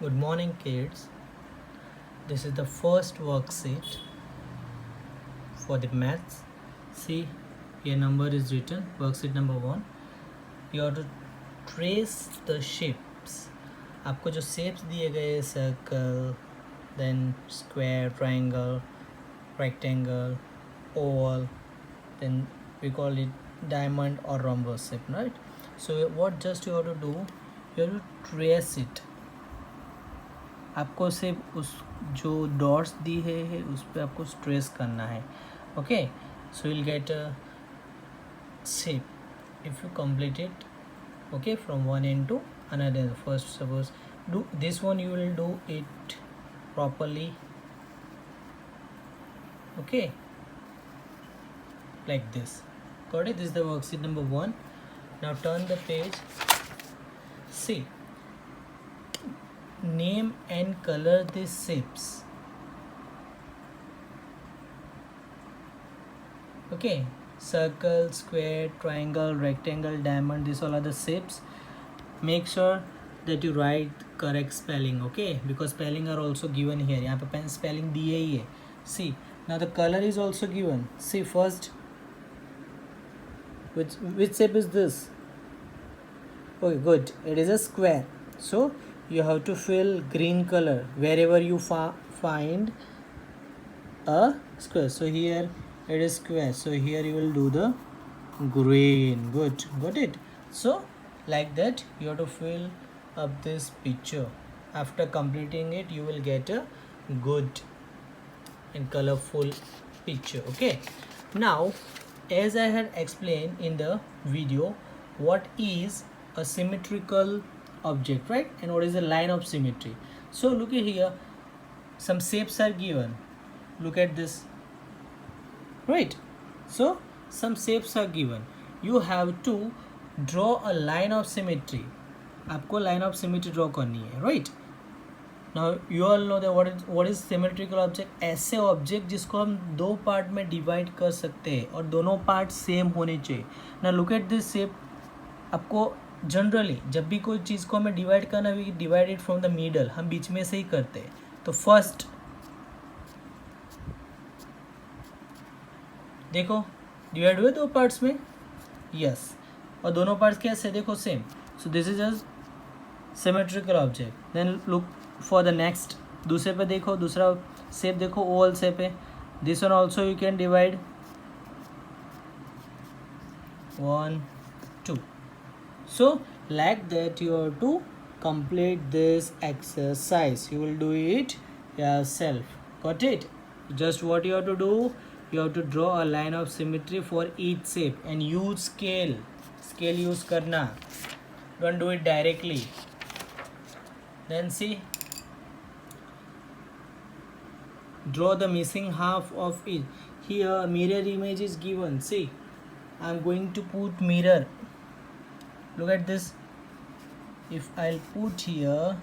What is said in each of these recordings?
Good morning, kids. This is the first worksheet for the maths. See, here number is written, worksheet number 1. You have to trace the shapes. आपको जो shapes दिए गए circle, then square, triangle, rectangle, oval, then we call it diamond or rhombus shape, right? So what just you have to do, you have to trace it. आपको सिर्फ उस जो dots दी है उस पर आपको स्ट्रेस करना है. Okay, so will get a shape if you complete it. Okay, from one end to another. First, suppose do this one, you will do it properly. Okay, like this. Got it? This is the worksheet number 1. Now turn the page. See, name and color these shapes. Okay, circle, square, triangle, rectangle, diamond, these all are the shapes. Make sure that you write correct spelling. Okay, because spelling are also given here. यहाँ पे spelling दिए ही है. See, now the color is also given. See, first, which shape is this? Okay, good. It is a square. So you have to fill green color wherever you find a square. So here it is square. So here you will do the green. Good. Got it? So like that you have to fill up this picture. After completing it, you will get a good and colorful picture. Okay. Now, as I had explained in the video, what is a symmetrical object, right? And what is the line of symmetry? So look at here, some shapes are given. Look at this, right? So some shapes are given. You have to draw a line of symmetry. आपको line of symmetry draw करनी है, right? Now you all know that what is symmetrical object? ऐसे object जिसको हम दो part में divide कर सकते हैं और दोनों पार्ट सेम होने चाहिए. Now look at this shape. आपको जनरली जब भी कोई चीज़ को हमें डिवाइड करना है, we divide it from the middle. हम बीच में से ही करते हैं. तो फर्स्ट देखो, डिवाइड हुए दो पार्ट्स में, यस. और दोनों पार्ट्स कैसे, देखो same. So this is a symmetrical object. Then look for the next. दूसरे पे देखो, दूसरा शेप देखो, ओवल शेप है. This one also you can divide 1, 2. So like that you have to complete this exercise. You will do it yourself. Got it? Just what you have to do, you have to draw a line of symmetry for each shape and use scale. Scale use karna. Don't do it directly. Then see, draw the missing half of it. Here mirror image is given. See, I am going to put mirror. Look at this. If I'll put here,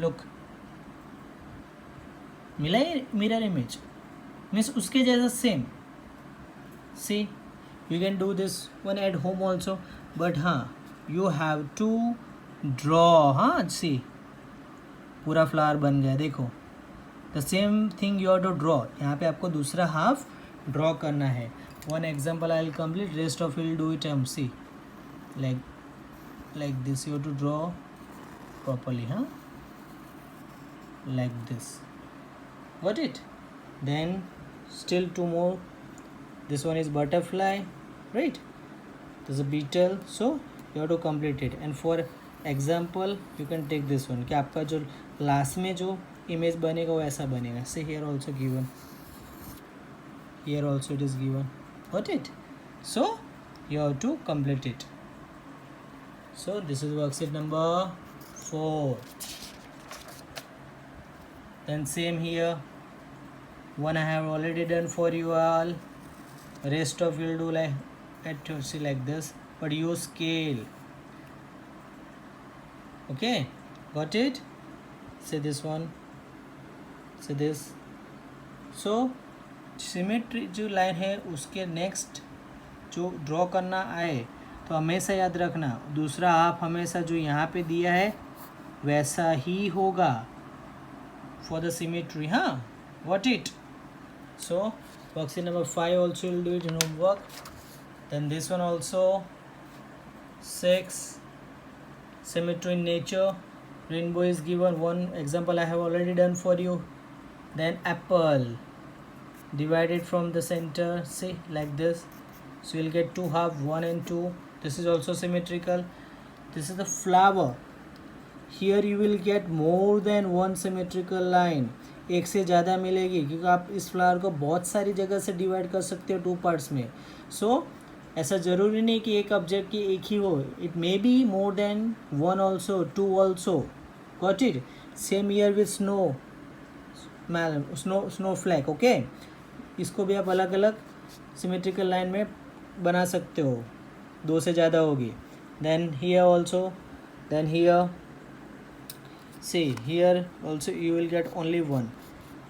look, मिला है mirror image, means उसके जैसा same. See, you can do this one at home also, but हाँ, you have to draw. हाँ, see, पूरा flower बन गया. देखो, the same thing you have to draw. यहाँ पे आपको दूसरा हाफ ड्रॉ करना है. One example I will complete, rest of you will do it. See, like this you have to draw properly, huh? Like this. Got it? Then still two more. This one is butterfly, right? There's a beetle, so you have to complete it. And for example, you can take this one कि आपका जो last में जो image बनेगा वो ऐसा बनेगा. See, here also given. Here also it is given. Got it? So you have to complete it. So this is worksheet number 4. Then same here, one I have already done for you all. Rest of you will do like this, but use scale. Okay, got it? Say this one, say this. So symmetry जो line है उसके next जो draw करना आए तो हमेशा याद रखना दूसरा हाफ हमेशा जो यहाँ पे दिया है वैसा ही होगा फॉर द सिमेट्री. हाँ, what it. So worksheet number 5 also will do it in homework. Then this one also 6 symmetry in nature. Rainbow is given. One example I have already done for you. Then apple divided from the center, see, like this. So you'll get two half, 1 and 2. This is also symmetrical. This is the flower. Here you will get more than one symmetrical line. एक से ज़्यादा मिलेगी क्योंकि आप इस flower को बहुत सारी जगह से डिवाइड कर सकते हो 2 पार्ट्स में. सो ऐसा ज़रूरी नहीं कि एक ऑब्जेक्ट की एक ही हो. It may be more than 1 also, 2 also. Got it. Same year with snow flag. Okay, इसको भी आप अलग अलग सिमेट्रिकल लाइन में बना सकते हो. 2 से ज़्यादा होगी. Then here also, then here, see here also you will get only 1.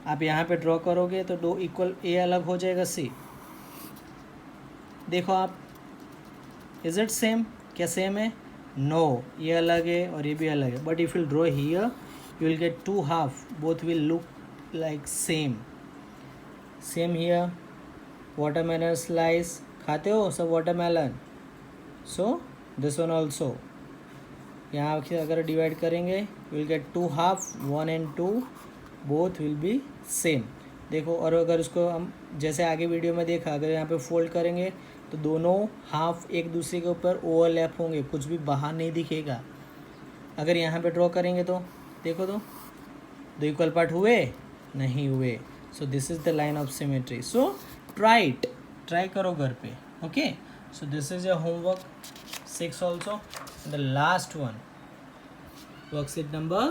आप यहाँ पे ड्रॉ करोगे तो 2 इक्वल, ए अलग हो जाएगा, सी. देखो आप, इज इट सेम? क्या सेम है? नो, ये अलग है और ये भी अलग है. But if you draw here you will gate 2 half, both will look like same. Same here. Watermelon slice खाते हो सब watermelon. So this one also. यहाँ अगर डिवाइड करेंगे you will gate 2 half, 1 and 2 both will be same. देखो, और अगर उसको हम जैसे आगे वीडियो में देखा, अगर यहाँ पे फोल्ड करेंगे तो दोनों हाफ एक दूसरे के ऊपर ओवरलैप होंगे, कुछ भी बाहर नहीं दिखेगा. अगर यहाँ पे ड्रॉ करेंगे तो देखो, तो 2 इक्वल पार्ट हुए? नहीं हुए. So this is the line of symmetry. So try करो घर पे. Okay, so this is your homework 6 also. The last one, worksheet number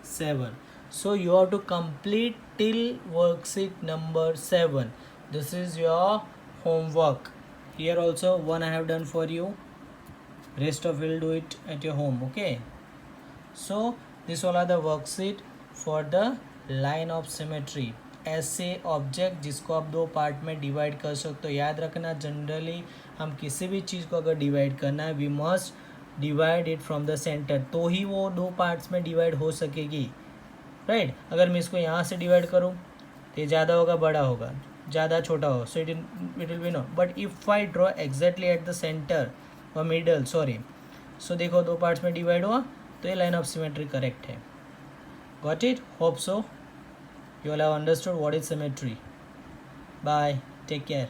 7. So you have to complete till worksheet number 7. This is your homework. Here also one I have done for you. Rest of will do it at your home. Okay. So this all are the worksheet for the line of symmetry. ऐसे object जिसको आप 2 part में divide कर सकते हो. याद रखना, generally हम किसी भी चीज़ को अगर डिवाइड करना है we must divide it from the centre, तो ही वो 2 पार्ट्स में डिवाइड हो सकेगी. राइट. अगर मैं इसको यहाँ से डिवाइड करूँ तो ये ज़्यादा होगा, बड़ा होगा, ज़्यादा छोटा हो, so it will be no. But if I draw exactly at the centre और मिडल, सॉरी, सो देखो 2 पार्ट्स में डिवाइड हुआ तो ये लाइन ऑफ सिमेट्री करेक्ट है. Got it? Hope so. You all have understood what is symmetry. Bye. Take care.